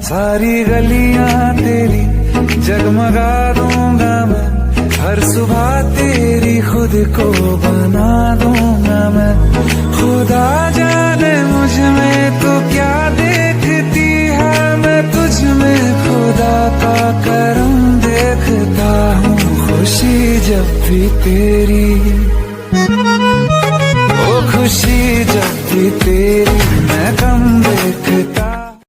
सारी गलियां तेरी जगमगा दूंगा मैं, हर सुबह तेरी खुद को बना दूंगा मैं। खुदा जाने मुझ में तो क्या देखती है, मैं तुझ में खुदा का करम देखता हूँ। खुशी जब भी तेरी, ओ खुशी जब भी तेरी, मैं